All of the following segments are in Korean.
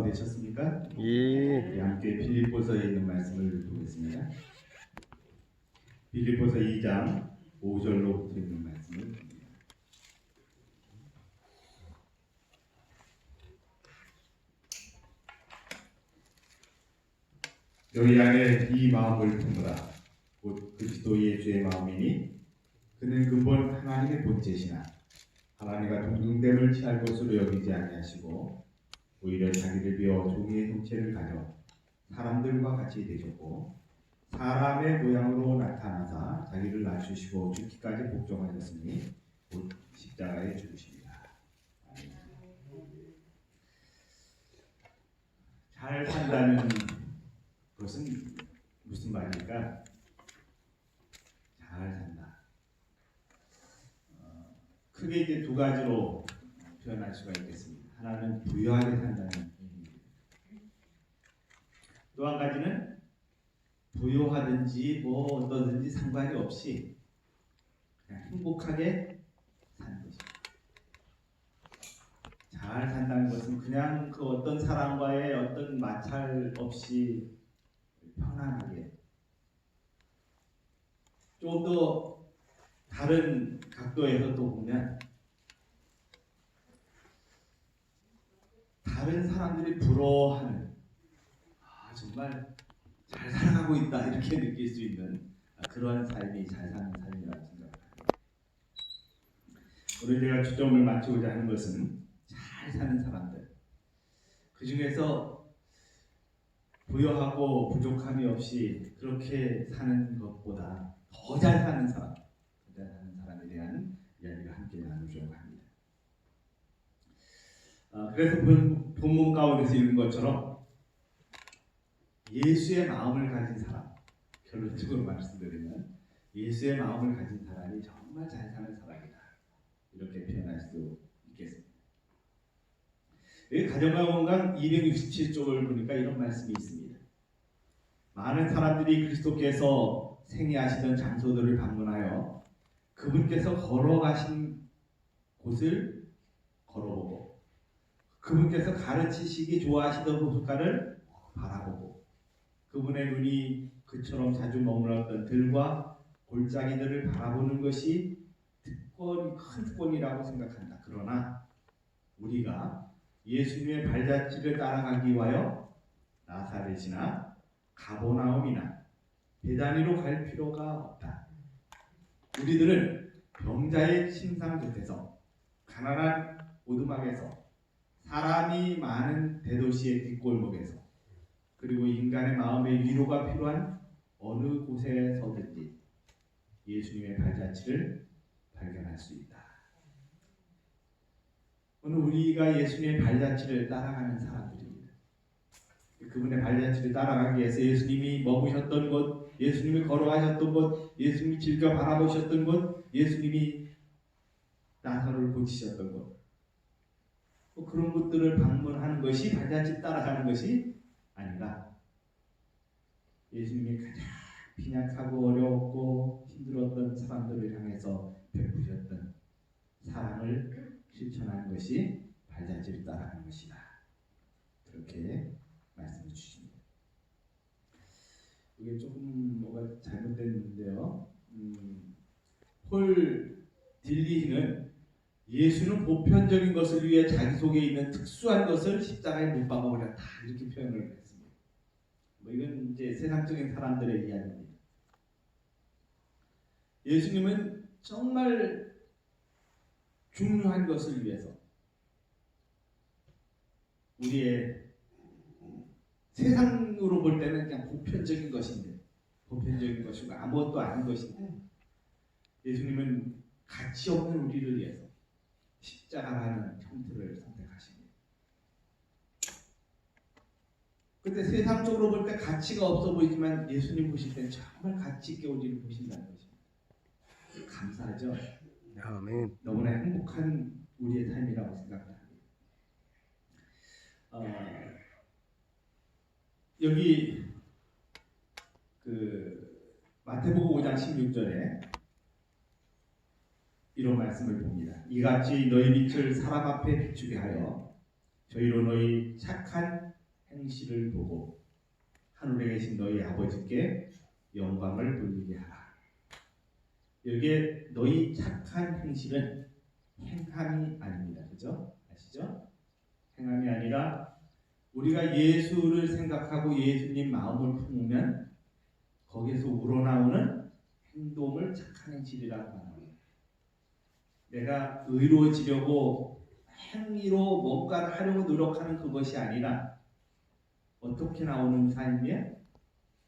준비가 되셨습니까? 예. 우리 함께 빌립보서에 있는 말씀을 보겠습니다. 빌립보서 2장 5절로부터 있는 말씀을 봅니다. 너희 안에 이 마음을 품으라. 곧 그리스도 예수의 마음이니 그는 근본 하나님의 본체시나 하나님과 동등됨을 취할 것으로 여기지 아니하시고 오히려 자기를 비워 종의 형체를 가져 사람들과 같이 되셨고 사람의 모양으로 나타나사 자기를 낮추시고 죽기까지 복종하셨으니 곧 십자가에 죽으십니다. 잘 산다는 것은 무슨 말일까? 잘 산다. 크게 이제 두 가지로 표현할 수가 있겠습니다. 하나는 부유하게 산다는 의미입니다. 또 한 가지는 부유하든지 뭐 어떠든지 상관이 없이 그냥 행복하게 사는 것입니다. 잘 산다는 것은 그냥 그 어떤 사람과의 어떤 마찰 없이 편안하게, 좀 더 다른 각도에서 또 보면 다른 사람들이 부러워하는, 정말 잘 살아가고 있다 이렇게 느낄 수 있는 그러한 삶이 잘 사는 삶이라고 생각합니다. 오늘 제가 초점을 맞추고자 하는 것은 잘 사는 사람들, 그 중에서 부여하고 부족함이 없이 그렇게 사는 것보다 더 잘 사는 사람, 더 잘 사는 사람에 대한 이야기를 함께 나누려고 합니다. 그래서 본문 가운데서 읽은 것처럼 예수의 마음을 가진 사람, 결론적으로 말씀드리면 예수의 마음을 가진 사람이 정말 잘 사는 사람이다, 이렇게 표현할 수 있겠습니다. 여기 가정과 건강 267쪽을 보니까 이런 말씀이 있습니다. 많은 사람들이 그리스도께서 생애하시던 장소들을 방문하여 그분께서 걸어가신 곳을 걸어보고 그분께서 가르치시기 좋아하시던 곳가를 바라보고 그분의 눈이 그처럼 자주 머물렀던 들과 골짜기들을 바라보는 것이 큰 특권이라고 생각한다. 그러나 우리가 예수님의 발자취를 따라가기 위하여 나사렛이나 가버나움이나 베다니로 갈 필요가 없다. 우리들은 병자의 침상 곁에서, 가난한 오두막에서, 사람이 많은 대도시의 뒷골목에서, 그리고 인간의 마음의 위로가 필요한 어느 곳에서든지 예수님의 발자취를 발견할 수 있다. 오늘 우리가 예수님의 발자취를 따라가는 사람들입니다. 그분의 발자취를 따라가기 위해서 예수님이 머무셨던 곳, 예수님이 걸어가셨던 곳, 예수님이 즐겨 바라보셨던 곳, 예수님이 나사로를 고치셨던 곳, 그런 곳들을 방문하는 것이 발자취 따라가는 것이 아니라 예수님이 가장 빈약하고 어려웠고 힘들었던 사람들을 향해서 베푸셨던 사랑을 실천하는 것이 발자취를 따라가는 것이다. 그렇게 말씀해 주십니다. 이게 조금 뭐가 잘못됐는데요. 폴 딜리히는 예수는 보편적인 것을 위해 자기 속에 있는 특수한 것을 십자가에 못 박아버렸다, 이렇게 표현을 했습니다. 이건 이제 세상적인 사람들의 이야기입니다. 예수님은 정말 중요한 것을 위해서, 우리의 세상으로 볼 때는 그냥 보편적인 것인데, 보편적인 것이고 아무것도 아닌 것인데, 예수님은 가치 없는 우리를 위해서 십자가라는 형태를 선택하십니다. 근데 세상적으로 볼 때 가치가 없어 보이지만 예수님 보실 때는 정말 가치 있게 우리를 보신다는 것입니다. 감사하죠? 아멘. 너무나 행복한 우리의 삶이라고 생각합니다. 여기 마태복음 5장 16절에 이런 말씀을 봅니다. 이같이 너희 빛을 사람 앞에 비추게 하여 저희로 너희 착한 행실을 보고 하늘에 계신 너희 아버지께 영광을 돌리게 하라. 여기에 너희 착한 행실은 행함이 아닙니다. 그죠? 아시죠? 행함이 아니라 우리가 예수를 생각하고 예수님 마음을 품으면 거기에서 우러나오는 행동을 착한 행실이라고 말합니다. 내가 의로워지려고 행위로 뭔가를 하려고 노력하는 그것이 아니라 어떻게 나오는 삶이에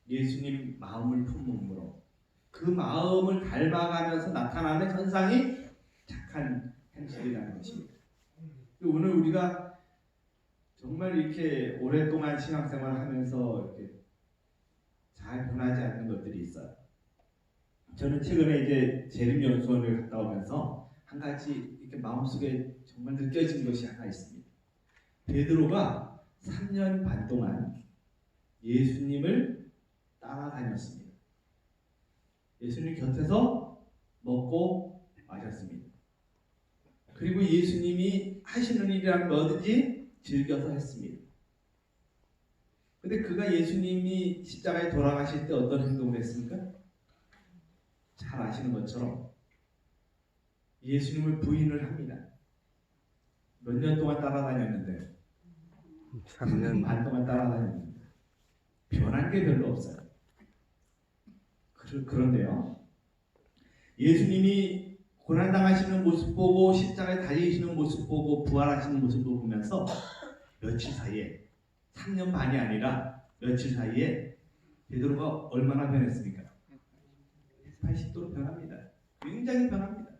예수님 마음을 품음으로 그 마음을 닮아가면서 나타나는 현상이 착한 행실이라는 것입니다. 오늘 우리가 정말 이렇게 오랫동안 신앙생활을 하면서 이렇게 잘 변하지 않는 것들이 있어요. 저는 최근에 이제 재림연수원을 갔다 오면서 한 가지 이렇게 마음속에 정말 느껴진 것이 하나 있습니다. 베드로가 3년 반 동안 예수님을 따라다녔습니다. 예수님 곁에서 먹고 마셨습니다. 그리고 예수님이 하시는 일이란 뭐든지 즐겨서 했습니다. 근데 그가 예수님이 십자가에 돌아가실 때 어떤 행동을 했습니까? 잘 아시는 것처럼 예수님을 부인을 합니다. 몇 년 동안 따라다녔는데 3년 반 동안 따라다녔는데 변한 게 별로 없어요. 그런데요, 예수님이 고난당하시는 모습 보고 십자가에 달리시는 모습 보고 부활하시는 모습을 보면서 며칠 사이에 3년 반이 아니라 며칠 사이에 베드로가 얼마나 변했습니까? 80도로 변합니다. 굉장히 변합니다.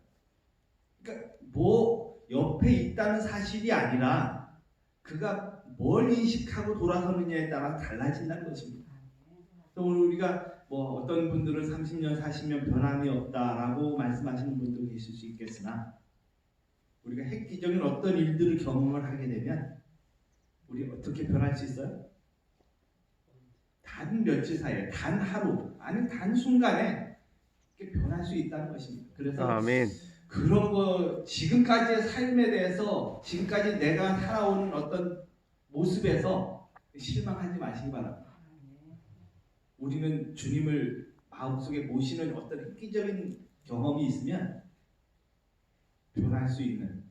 그러니까 뭐 옆에 있다는 사실이 아니라 그가 뭘 인식하고 돌아서느냐에 따라 달라진다는 것입니다. 또 오늘 우리가 뭐 어떤 분들은 30년, 40년 변함이 없다라고 말씀하시는 분도 계실 수 있겠으나 우리가 획기적인 어떤 일들을 경험을 하게 되면 우리 어떻게 변할 수 있어요? 단 며칠 사이에, 단 하루, 아니 단 순간에 이렇게 변할 수 있다는 것입니다. 그래서 아멘. 그런 거 지금까지의 삶에 대해서 지금까지 내가 살아오는 어떤 모습에서 실망하지 마시기 바랍니다. 우리는 주님을 마음속에 모시는 어떤 획기적인 경험이 있으면 변할 수 있는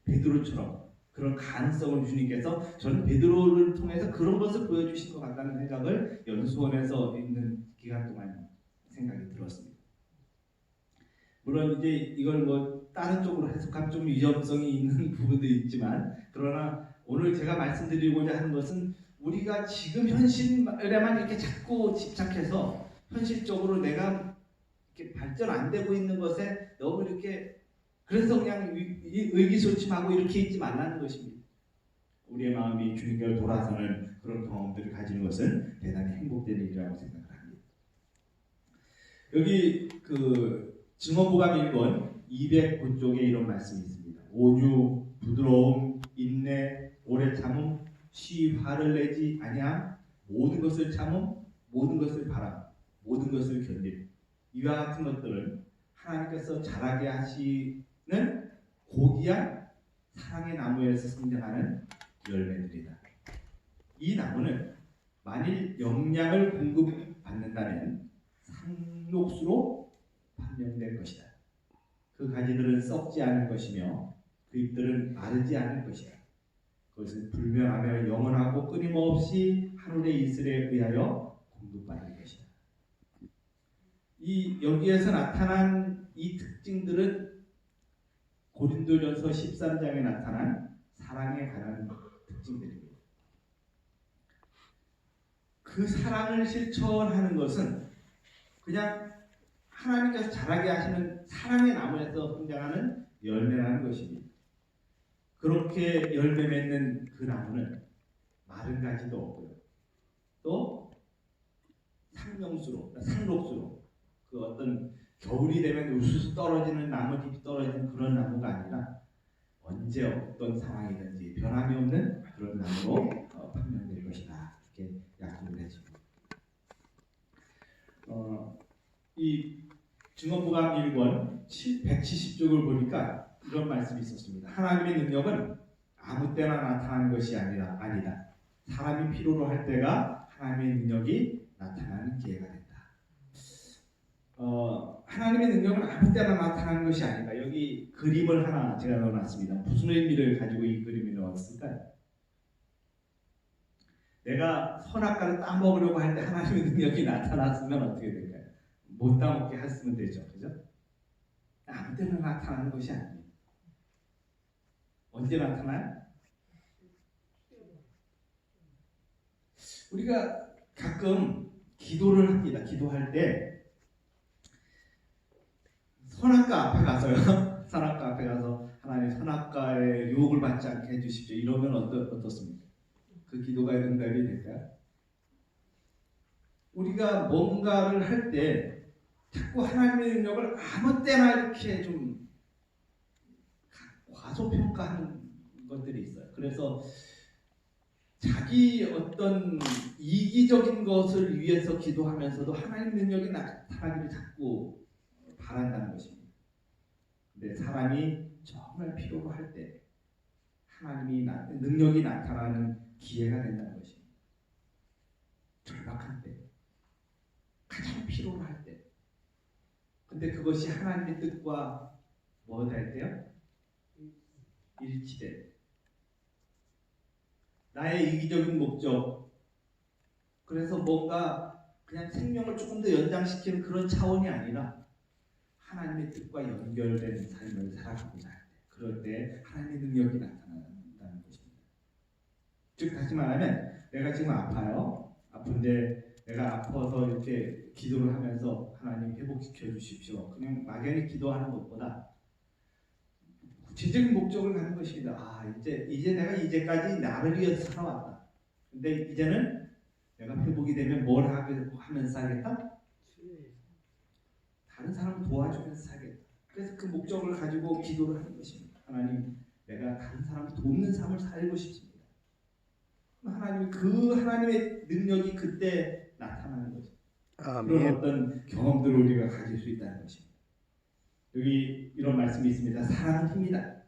베드로처럼 그런 가능성을 주님께서 저는 베드로를 통해서 그런 것을 보여주신 것 같다는 생각을 연수원에서 있는 기간 동안 생각이 들었습니다. 물론 이제 이걸 뭐 다른 쪽으로 해석하면 좀 위험성이 있는 부분도 있지만 그러나 오늘 제가 말씀드리고자 하는 것은 우리가 지금 현실에만 이렇게 자꾸 집착해서 현실적으로 내가 이렇게 발전 안 되고 있는 것에 너무 이렇게 그래서 그냥 의기소침하고 이렇게 있지 말라는 것입니다. 우리의 마음이 주님께로 돌아서는 그런 경험들을 가지는 것은 대단히 행복된 일이라고 생각을 합니다. 여기 그 증언보감 1권 209쪽에 이런 말씀이 있습니다. 온유, 부드러움, 인내, 오래 참음, 쉬 화를 내지 아니함, 모든 것을 참음, 모든 것을 바람, 모든 것을 견딜. 이와 같은 것들은 하나님께서 자라게 하시는 고귀한 사랑의 나무에서 성장하는 열매들이다. 이 나무는 만일 영양을 공급받는다면 상록수로 판명될 것이다. 그 가지들은 썩지 않을 것이며 그 잎들은 마르지 않을 것이다. 그것은 불멸하며 영원하고 끊임없이 하늘의 이슬에 의하여 공급받을 것이다. 이 여기에서 나타난 이 특징들은 고린도전서 13장에 나타난 사랑에 관한 특징들입니다. 그 사랑을 실천하는 것은 그냥 하나님께서 자라게 하시는 사랑의 나무에서 성장하는 열매라는 것입니다. 그렇게 열매 맺는 그 나무는 마른 가지도 없고요. 또 상록수로 그 어떤 겨울이 되면 우수수 떨어지는 나뭇잎이 떨어지는 그런 나무가 아니라 언제 어떤 상황이든지 변함이 없는 그런 나무로 판명될 것이다. 이렇게 약속을 해줍니다. 이 증언보감 1권 170쪽을 보니까 이런 말씀이 있었습니다. 하나님의 능력은 아무 때나 나타나는 것이 아니다. 사람이 필요로 할 때가 하나님의 능력이 나타나는 기회가 된다. 하나님의 능력은 아무 때나 나타나는 것이 아니다. 여기 그림을 하나 제가 넣어놨습니다. 무슨 의미를 가지고 이 그림을 넣었을까요? 내가 선악과를 따먹으려고 할 때 하나님의 능력이 나타났으면 어떻게 될까요? 못 따먹게 했으면 되죠. 그죠? 아무 때나 나타나는 것이 아닙니다. 언제 나타나요? 우리가 가끔 기도를 합니다. 기도할 때 선악과 앞에 가서요. 선악과 앞에 가서 하나님 선악과의 유혹을 받지 않게 해주십시오. 이러면 어떻습니까? 그 기도가 응답이 될까요? 우리가 뭔가를 할 때 자꾸 하나님의 능력을 아무 때나 이렇게 좀 과소평가하는 것들이 있어요. 그래서 자기 어떤 이기적인 것을 위해서 기도하면서도 하나님 능력이 나타나기를 자꾸 바란다는 것입니다. 근데 사람이 정말 필요로 할 때 하나님이 능력이 나타나는 기회가 된다는 것입니다. 절박한 때, 가장 필요로 할 때. 근데 그것이 하나님의 뜻과 뭐가 할 때요? 일치돼. 나의 이기적인 목적, 그래서 뭔가 그냥 생명을 조금 더 연장시키는 그런 차원이 아니라 하나님의 뜻과 연결된 삶을 살아가고자 할 때, 그럴 때 하나님의 능력이 나타난다는 것입니다. 즉 다시 말하면 내가 지금 아파요. 아픈데 내가 아파서 이렇게 기도를 하면서 하나님 회복시켜 주십시오. 그냥 막연히 기도하는 것보다 구체적인 목적을 갖는 것입니다. 이제 내가 이제까지 나를 위해서 살아왔다. 근데 이제는 내가 회복이 되면 뭘 하면서 살겠다? 다른 사람을 도와주면서 살겠다. 그래서 그 목적을 가지고 기도를 하는 것입니다. 하나님, 내가 다른 사람을 돕는 삶을 살고 싶습니다. 하나님이 그 하나님의 능력이 그때 나타나는 거죠. 아멘. 그런 어떤 경험들을 우리가 가질 수 있다는 것입니다. 여기 이런 말씀이 있습니다. 사랑은 힘이다.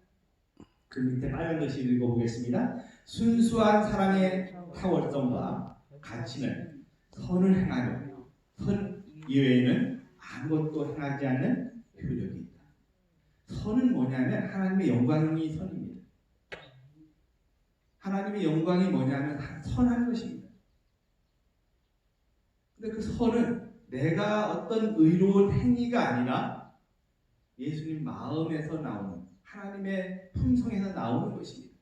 그 밑에 빨간 글씨 읽어보겠습니다. 순수한 사랑의 탁월성과 가치는 선을 행하려 선 이외에는 아무것도 행하지 않는 효력이 있다. 선은 뭐냐면 하나님의 영광이 선입니다. 하나님의 영광이 뭐냐면 선한 것입니다. 근데 그 선은 내가 어떤 의로운 행위가 아니라 예수님 마음에서 나오는 하나님의 품성에서 나오는 것입니다.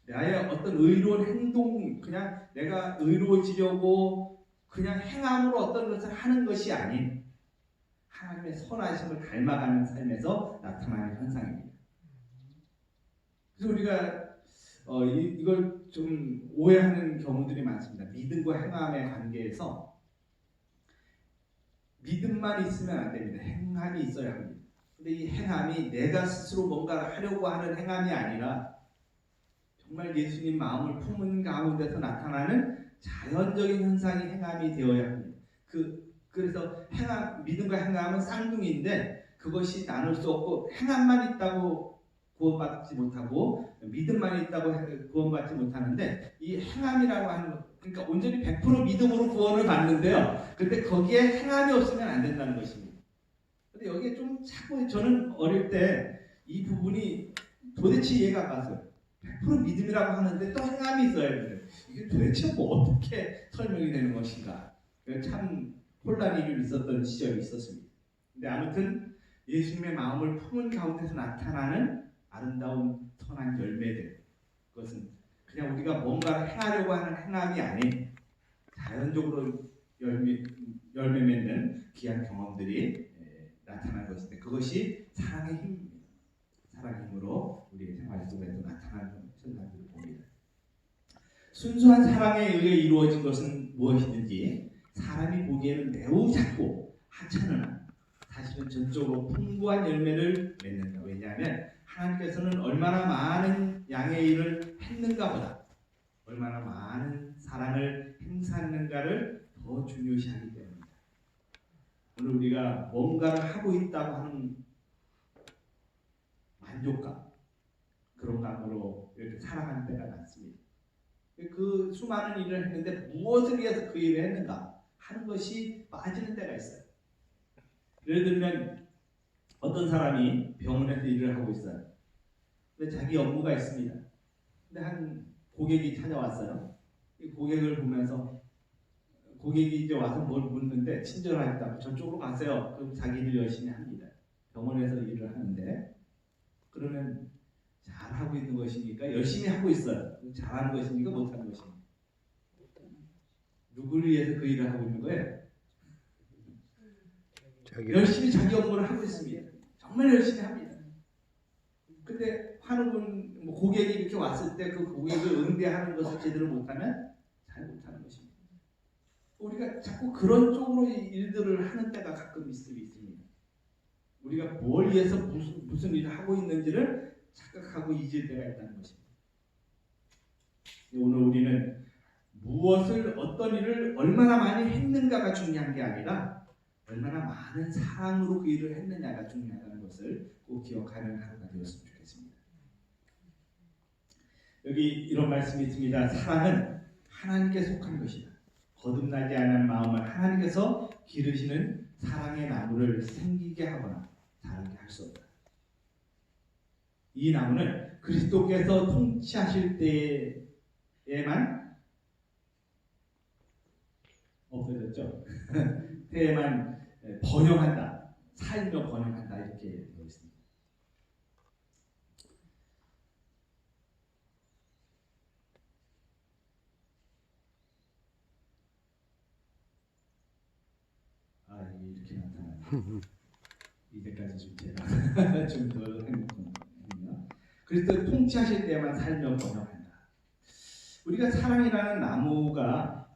나의 어떤 의로운 행동, 그냥 내가 의로워지려고 그냥 행함으로 어떤 것을 하는 것이 아닌 하나님의 선하심을 닮아가는 삶에서 나타나는 현상입니다. 그래서 우리가 이걸 좀 오해하는 경우들이 많습니다. 믿음과 행함의 관계에서 믿음만 있으면 안 됩니다. 행함이 있어야 합니다. 근데 이 행함이 내가 스스로 뭔가를 하려고 하는 행함이 아니라 정말 예수님 마음을 품은 가운데서 나타나는 자연적인 현상이 행함이 되어야 합니다. 그래서 믿음과 행함은 쌍둥이인데 그것이 나눌 수 없고 행함만 있다고 구원받지 못하고 믿음만 있다고 구원받지 못하는데 이 행함이라고 하는 것, 그러니까 온전히 100% 믿음으로 구원을 받는데요. 근데 거기에 행함이 없으면 안 된다는 것입니다. 근데 여기에 좀 자꾸 저는 어릴 때 이 부분이 도대체 이해가 안 갔어요. 100% 믿음이라고 하는데 또 행함이 있어야 되는데 이게 도대체 뭐 어떻게 설명이 되는 것인가? 참 혼란이 좀 있었던 시절이 있었습니다. 근데 아무튼 예수님의 마음을 품은 가운데서 나타나는 아름다운 선한 열매들, 그것은 그냥 우리가 뭔가를 행하려고 하는 행함이 아닌 자연적으로 열매 맺는 귀한 경험들이 나타난 것인데 그것이 사랑의 힘입니다. 사랑의 힘으로 우리의 생활 속에서 나타나는 현상들을 봅니다. 순수한 사랑에 의해 이루어진 것은 무엇이든지 사람이 보기에는 매우 작고 하찮으나 사실은 전적으로 풍부한 열매를 맺는다. 왜냐하면 하나님께서는 얼마나 많은 양의 일을 했는가보다 얼마나 많은 사랑을 행사했는가를 더 중요시하기 때문입니다. 오늘 우리가 뭔가를 하고 있다고 하는 만족감, 그런 마음으로 이렇게 살아가는 때가 많습니다. 그 수많은 일을 했는데 무엇을 위해서 그 일을 했는가 하는 것이 빠지는 때가 있어요. 예를 들면 어떤 사람이 병원에서 일을 하고 있어요. 근데 자기 업무가 있습니다. 근데 한 고객이 찾아왔어요. 이 고객을 보면서 고객이 이제 와서 뭘 묻는데 친절하겠다고 저쪽으로 가세요. 그럼 자기들 열심히 합니다. 병원에서 일을 하는데 그러면 잘하고 있는 것이니까 열심히 하고 있어요. 잘하는 것이니까 못하는 것이니까 누구를 위해서 그 일을 하고 있는 거예요? 열심히 자기 업무를 하고 있습니다. 정말 열심히 합니다. 근데 환우분 고객이 이렇게 왔을 때 그 고객을 응대하는 것을 제대로 못하면 잘 못하는 것입니다. 우리가 자꾸 그런 쪽으로 일들을 하는 때가 가끔 있습니다. 우리가 뭘 위해서 무슨 일을 하고 있는지를 착각하고 잊을 때가 있다는 것입니다. 오늘 우리는 무엇을 어떤 일을 얼마나 많이 했는가가 중요한 게 아니라 얼마나 많은 사랑으로 그 일을 했느냐가 중요하다는 것을 꼭 기억하는 하루가 되었으면 좋겠습니다. 여기 이런 말씀이 있습니다. 사랑은 하나님께 속한 것이다. 거듭나지 않은 마음을 하나님께서 기르시는 사랑의 나무를 생기게 하거나 자라게 할 수 없다. 이 나무는 그리스도께서 통치하실 때에만 없어졌죠. 때에만 번영한다. 살며 번영한다. 이렇게 되어 있습니다. 이렇게 나타나요. 이제까지 좀 제가 좀 더 행복하군요. 그리스도 통치하실 때만 살며 번영한다. 우리가 사랑이라는 나무가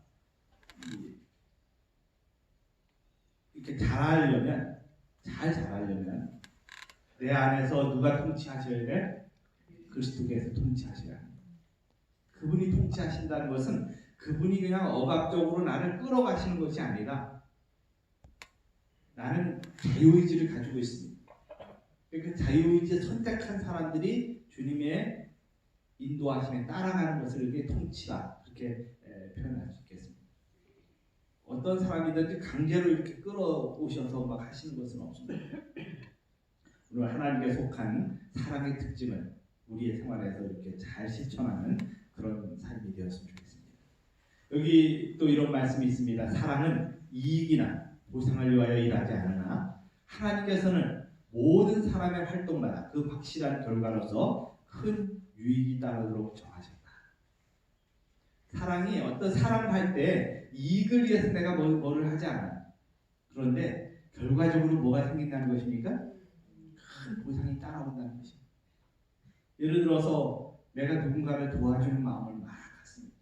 이렇게 잘 자라려면 내 안에서 누가 통치하셔야 돼? 그리스도께서 통치하셔야 합니다. 그분이 통치하신다는 것은 그분이 그냥 억압적으로 나를 끌어가시는 것이 아니라 나는 자유의지를 가지고 있습니다. 그 자유의지에 선택한 사람들이 주님의 인도하심에 따라가는 것을 이렇게 통치다 그렇게 표현할 수 있겠습니다. 어떤 사람이든지 강제로 이렇게 끌어오셔서 막 하시는 것은 없습니다. 오늘 하나님께 속한 사랑의 특징은 우리의 생활에서 이렇게 잘 실천하는 그런 삶이 되었으면 좋겠습니다. 여기 또 이런 말씀이 있습니다. 사랑은 이익이나 보상을 위하여 일하지 않으나 하나님께서는 모든 사람의 활동마다 그 확실한 결과로서 큰 유익이 따르도록 정하셨다. 사랑이 어떤 사랑을 할 때 이익을 위해서 내가 뭐를 하지 않아. 그런데 결과적으로 뭐가 생긴다는 것입니까? 큰 보상이 따라온다는 것입니다. 예를 들어서 내가 누군가를 도와주는 마음을 막 갖습니다.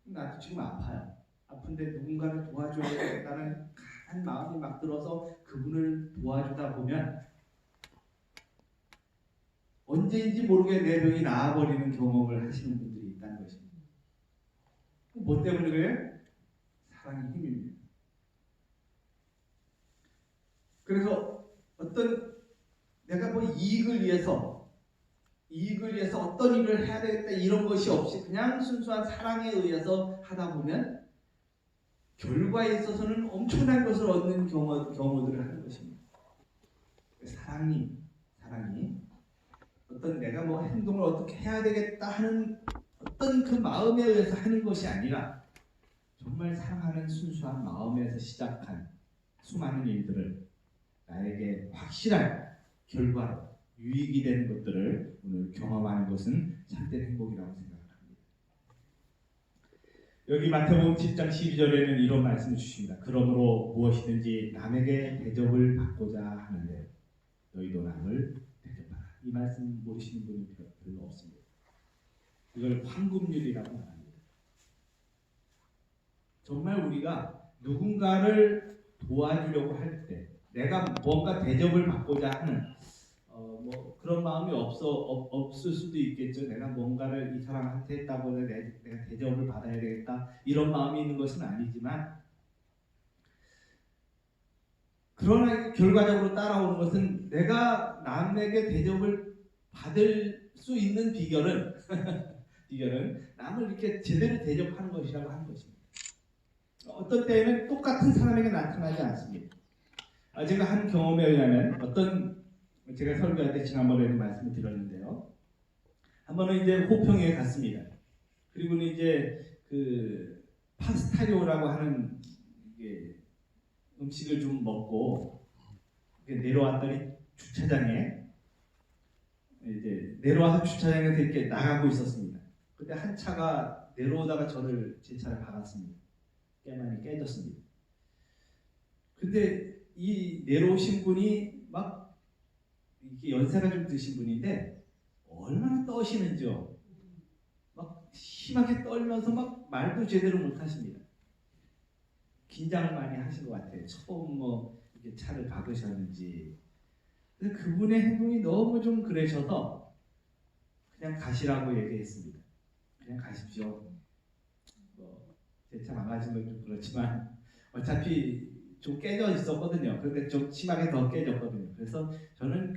나도 지금 아파요. 아픈데 누군가를 도와줘야 되겠다는 강한 마음이 막 들어서 그분을 도와주다 보면 언제인지 모르게 내 병이 나아버리는 경험을 하시는 분들이 있다는 것입니다. 뭐 때문에 그래요? 사랑의 힘입니다. 그래서 어떤 내가 뭐 이익을 위해서 어떤 일을 해야 되겠다 이런 것이 없이 그냥 순수한 사랑에 의해서 하다 보면 결과에 있어서는 엄청난 것을 얻는 경우들을 하는 것입니다. 사랑이 어떤 내가 뭐 행동을 어떻게 해야 되겠다 하는 어떤 그 마음에 의해서 하는 것이 아니라 정말 사랑하는 순수한 마음에서 시작한 수많은 일들을 나에게 확실한 결과로 유익이 되는 것들을 오늘 경험하는 것은 참된 행복이라고 생각합니다. 여기 마태복음 7장 12절에는 이런 말씀을 주십니다. 그러므로 무엇이든지 남에게 대접을 받고자 하는데 너희도 남을 대접하라. 이 말씀 모르시는 분이 별로 없습니다. 이걸 황금률이라고 말합니다. 정말 우리가 누군가를 도와주려고 할 때 내가 뭔가 대접을 받고자 하는 뭐 그런 마음이 없을 수도 있겠죠. 내가 뭔가를 이 사람한테 했다고 내가 대접을 받아야 되겠다 이런 마음이 있는 것은 아니지만 그러나 결과적으로 따라오는 것은 내가 남에게 대접을 받을 수 있는 비결은 비결은 남을 이렇게 제대로 대접하는 것이라고 하는 것입니다. 어떤 때에는 똑같은 사람에게 나타나지 않습니다. 제가 한 경험에 의하면 제가 설교할 때 지난번에도 말씀을 드렸는데요. 한 번은 이제 호평에 갔습니다. 그리고는 이제 그 파스타리오라고 하는 음식을 좀 먹고 내려왔더니 주차장에 이제 내려와서 주차장에서 이렇게 나가고 있었습니다. 그때 한 차가 내려오다가 제 차를 박았습니다. 깨만이 깨졌습니다. 근데 이 내려오신 분이 막 이게 연세가 좀 드신 분인데 얼마나 떠시는지요. 막 심하게 떨면서 막 말도 제대로 못 하십니다. 긴장을 많이 하신 것 같아요. 처음 이렇게 차를 박으셨는지. 근데 그분의 행동이 너무 좀 그러셔서 그냥 가시라고 얘기했습니다. 그냥 가십시오. 제 차 망가진 건 좀 그렇지만 어차피 좀 깨져 있었거든요. 그런데 좀 심하게 더 깨졌거든요. 그래서 저는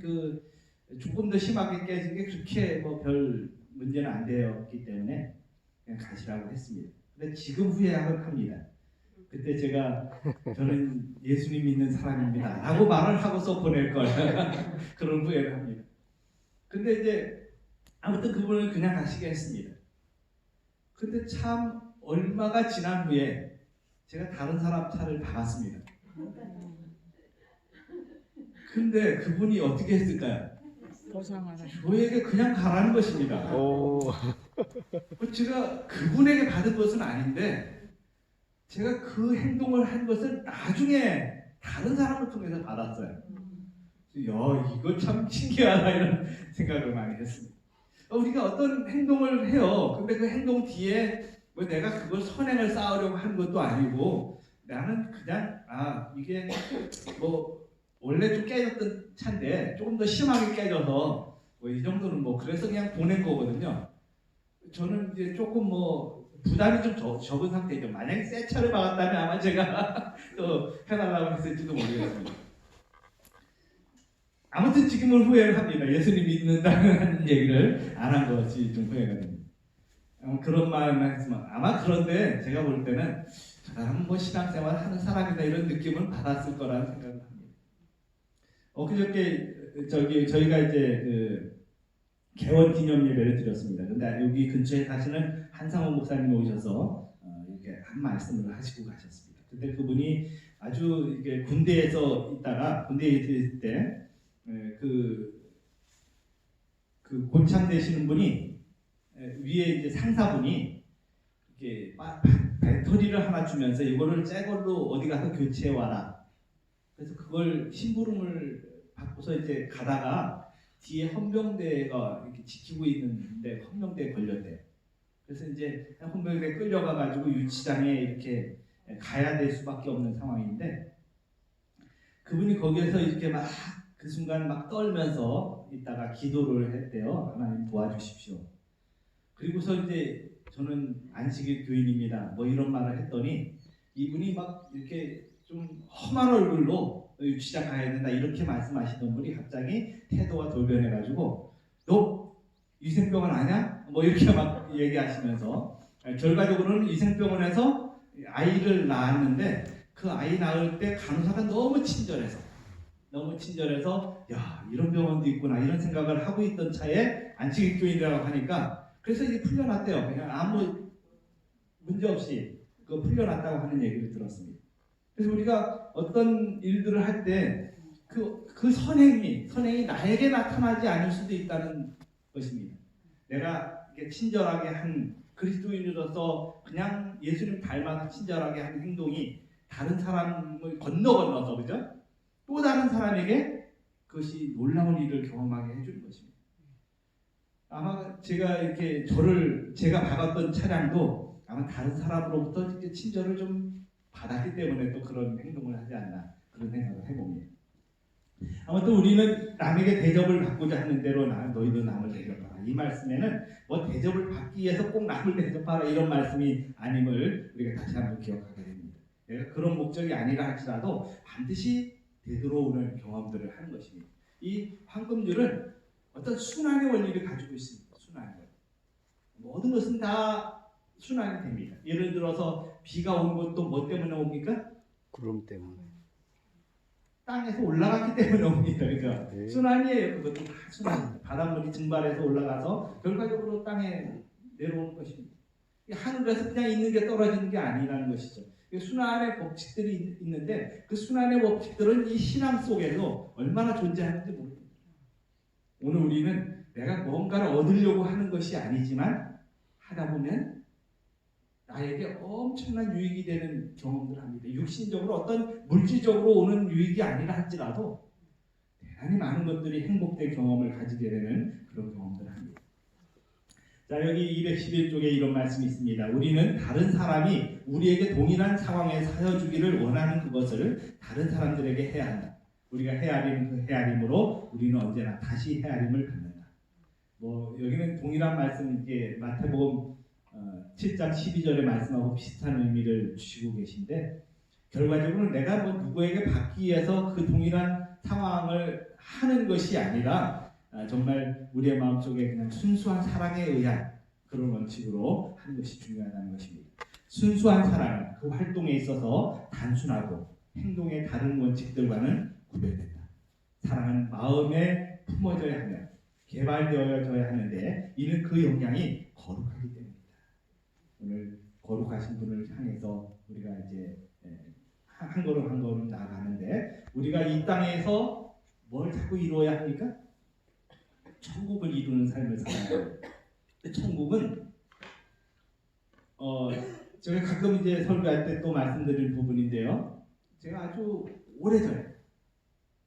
조금 더 심하게 깨진 게 그렇게 별 문제는 안 되었기 때문에 그냥 가시라고 했습니다. 근데 지금 후회합니다. 그때 저는 예수님 믿는 사람입니다 라고 말을 하고서 보낼 걸 그런 후회를 합니다. 근데 이제 아무튼 그분을 그냥 가시게 했습니다. 근데 참 얼마가 지난 후에 제가 다른 사람 차를 박았습니다. 근데 그분이 어떻게 했을까요? 저에게 그냥 가라는 것입니다. 제가 그분에게 받은 것은 아닌데 제가 그 행동을 한 것을 나중에 다른 사람을 통해서 받았어요. 야, 이거 참 신기하다 이런 생각을 많이 했습니다. 우리가 어떤 행동을 해요. 근데 그 행동 뒤에 내가 그걸 선행을 쌓으려고 하는 것도 아니고 나는 그냥 이게 원래 좀 깨졌던 차인데 조금 더 심하게 깨져서 이 정도는 그래서 그냥 보낸 거거든요. 저는 이제 조금 부담이 좀 적은 상태죠. 만약에 새 차를 박았다면 아마 제가 또 해달라고 했을지도 모르겠습니다. 아무튼 지금은 후회를 합니다. 예수님 믿는다는 얘기를 안 한 것이 좀 후회가 됩니다. 그런 말만 했지만 그런데 제가 볼 때는 저 사람은 신앙생활 하는 사람이다 이런 느낌을 받았을 거라는 생각을 합니다. 그저께 저희가 이제 개원 기념 예배를 드렸습니다. 근데 여기 근처에 사시는 한상호 목사님 오셔서 이렇게 한 말씀을 하시고 가셨습니다. 근데 그분이 아주 이게 군대에 있을 때 그 고참 되시는 분이 위에 이제 상사분이 이렇게 배터리를 하나 주면서 이거를 새 걸로 어디 가서 교체해 와라. 그래서 그걸 심부름을 받고서 이제 가다가 뒤에 헌병대가 이렇게 지키고 있는데 헌병대에 걸렸대요. 그래서 이제 헌병대에 끌려가가지고 유치장에 이렇게 가야 될 수밖에 없는 상황인데 그분이 거기에서 이렇게 그 순간 떨면서 있다가 기도를 했대요. 하나님 도와주십시오. 그리고서 이제 저는 안식일 교인입니다. 이런 말을 했더니 이분이 이렇게 좀 험한 얼굴로 유치장 가야 된다 이렇게 말씀하시던 분이 갑자기 태도가 돌변해가지고 너 위생병원 아냐? 이렇게 얘기하시면서 결과적으로는 위생병원에서 아이를 낳았는데 그 아이 낳을 때 간호사가 너무 친절해서 야 이런 병원도 있구나 이런 생각을 하고 있던 차에 안식일 교인이라고 하니까 그래서 이게 풀려났대요. 그냥 아무 문제 없이 풀려났다고 하는 얘기를 들었습니다. 그래서 우리가 어떤 일들을 할 때 그 선행이 나에게 나타나지 않을 수도 있다는 것입니다. 내가 친절하게 한 그리스도인으로서 그냥 예수님 닮아서 친절하게 한 행동이 다른 사람을 건너서 그죠? 또 다른 사람에게 그것이 놀라운 일을 경험하게 해주는 것입니다. 아마 제가 제가 박았던 차량도 아마 다른 사람으로부터 이렇게 친절을 좀 받았기 때문에 또 그런 행동을 하지 않나 그런 생각을 해봅니다. 아무튼 우리는 남에게 대접을 받고자 하는 대로 너희도 남을 대접하라. 이 말씀에는 대접을 받기 위해서 꼭 남을 대접하라 이런 말씀이 아님을 우리가 다시 한번 기억하게 됩니다. 내가 그런 목적이 아니라 할지라도 반드시 되돌아오는 경험들을 하는 것입니다. 이 황금줄은 어떤 순환의 원리를 가지고 있습니다. 순환의 원리. 모든 것은 다 순환이 됩니다. 예를 들어서 비가 오는 것도 뭐 때문에 옵니까? 구름 때문에. 땅에서 올라갔기 때문에 옵니다. 그러니까 네. 순환이에요. 그것도 다 순환입니다. 바닷물이 증발해서 올라가서 결과적으로 땅에 내려오는 것입니다. 하늘에서 그냥 있는 게 떨어지는 게 아니라는 것이죠. 순환의 법칙들이 있는데 그 순환의 법칙들은 이 신앙 속에서 얼마나 존재하는지 모릅니다. 오늘 우리는 내가 뭔가를 얻으려고 하는 것이 아니지만 하다 보면 나에게 엄청난 유익이 되는 경험들을 합니다. 육신적으로 어떤 물질적으로 오는 유익이 아니라 할지라도 대단히 많은 것들이 행복된 경험을 가지게 되는 그런 경험들을 합니다. 자, 여기 211쪽에 이런 말씀이 있습니다. 우리는 다른 사람이 우리에게 동일한 상황에 사여주기를 원하는 그것을 다른 사람들에게 해야 한다. 우리가 헤아리는 그 헤아림으로 우리는 언제나 다시 헤아림을 받는다. 뭐 여기는 동일한 말씀, 이게 마태복음 7장 12절의 말씀하고 비슷한 의미를 주시고 계신데, 결과적으로는 내가 뭐 누구에게 받기 위해서 그 동일한 상황을 하는 것이 아니라 정말 우리의 마음속에 그냥 순수한 사랑에 의한 그런 원칙으로 하는 것이 중요하다는 것입니다. 순수한 사랑은 그 활동에 있어서 단순하고 행동의 다른 원칙들과는 구별된다. 사랑은 마음에 품어져야 하며 개발되어져야 하는데 이는 그 영향이 거룩하기 때문이다. 오늘 거룩하신 분을 향해서 우리가 이제 한 걸음 한 걸음 나아가는데, 우리가 이 땅에서 뭘 자꾸 이루어야 합니까? 천국을 이루는 삶을 살아야 돼요. 천국은 제가 가끔 이제 설교할 때 또 말씀드릴 부분인데요. 제가 아주 오래전에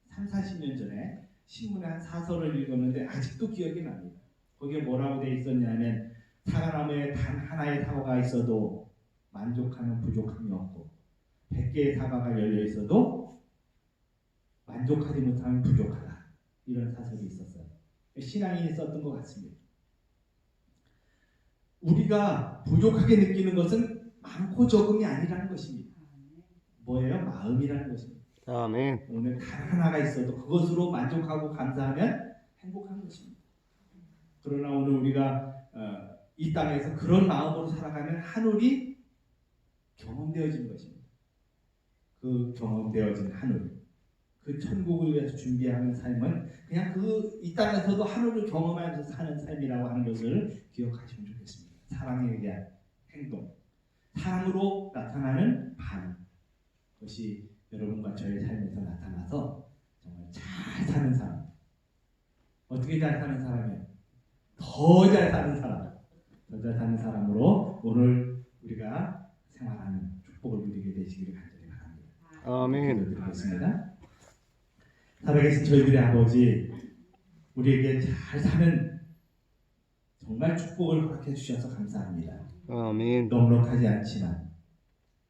3, 40년 전에 신문에 한 사설을 읽었는데 아직도 기억이 납니다. 거기에 뭐라고 돼 있었냐면, 사과나무에 단 하나의 사과가 있어도 만족하는 부족함이 없고 100개의 사과가 열려 있어도 만족하지 못하면 부족하다. 이런 사설이 있었어요. 신앙인이 썼던 것 같습니다. 우리가 부족하게 느끼는 것은 많고 적음이 아니라는 것입니다. 뭐예요? 마음이라는 것입니다. 아멘. 오늘 단 하나가 있어도 그것으로 만족하고 감사하면 행복한 것입니다. 그러나 오늘 우리가 이 땅에서 그런 마음으로 살아가면 하늘이 경험되어진 것입니다. 그 경험되어진 하늘, 그 천국을 위해서 준비하는 삶은 그냥 그 이 땅에서도 하늘을 경험하면서 사는 삶이라고 하는 것을 기억하시면 좋겠습니다. 사랑에 의한 행동, 사랑으로 나타나는 반응, 그것이 여러분과 저의 삶에서 나타나서 정말 잘 사는 사람. 어떻게 잘 사는 사람이에요? 더 잘 사는 사람, 더 잘 사는 사람으로 오늘 우리가 생활하는 축복을 누리게 되시기를 간절히 바랍니다. 아멘. 기도드리겠습니다. 살아계신 저희들의 아버지, 우리에게 잘 사는 정말 축복을 허락해 주셔서 감사합니다. 아멘. 넉넉하지 않지만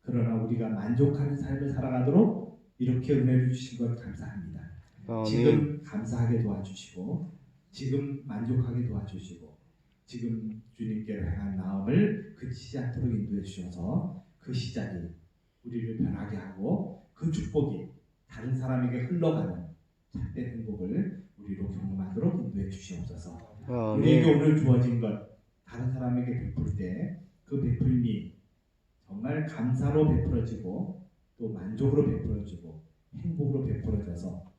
그러나 우리가 만족하는 삶을 살아가도록 이렇게 은혜를 주신 것 감사합니다. 아멘. 지금 감사하게 도와주시고, 지금 만족하게 도와주시고, 지금 주님께로 향한 마음을 그치지 않도록 인도해 주셔서 그 시작이 우리를 변하게 하고 그 축복이 다른 사람에게 흘러가는 참된 행복을 우리로 경험하도록 인도해 주시옵소서. 우리에게 아멘. 오늘 주어진 것 다른 사람에게 베풀 때 그 베풀미 정말 감사로 베풀어지고 또 만족으로 베풀어지고 행복으로 베풀어져서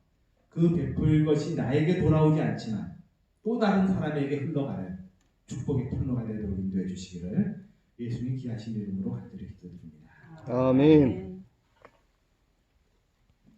그 베풀 것이 나에게 돌아오지 않지만 또 다른 사람에게 흘러가는 축복의 통로가 되도록 인도해 주시기를 예수님 귀하신 이름으로 간절히 기도드립니다. 아멘.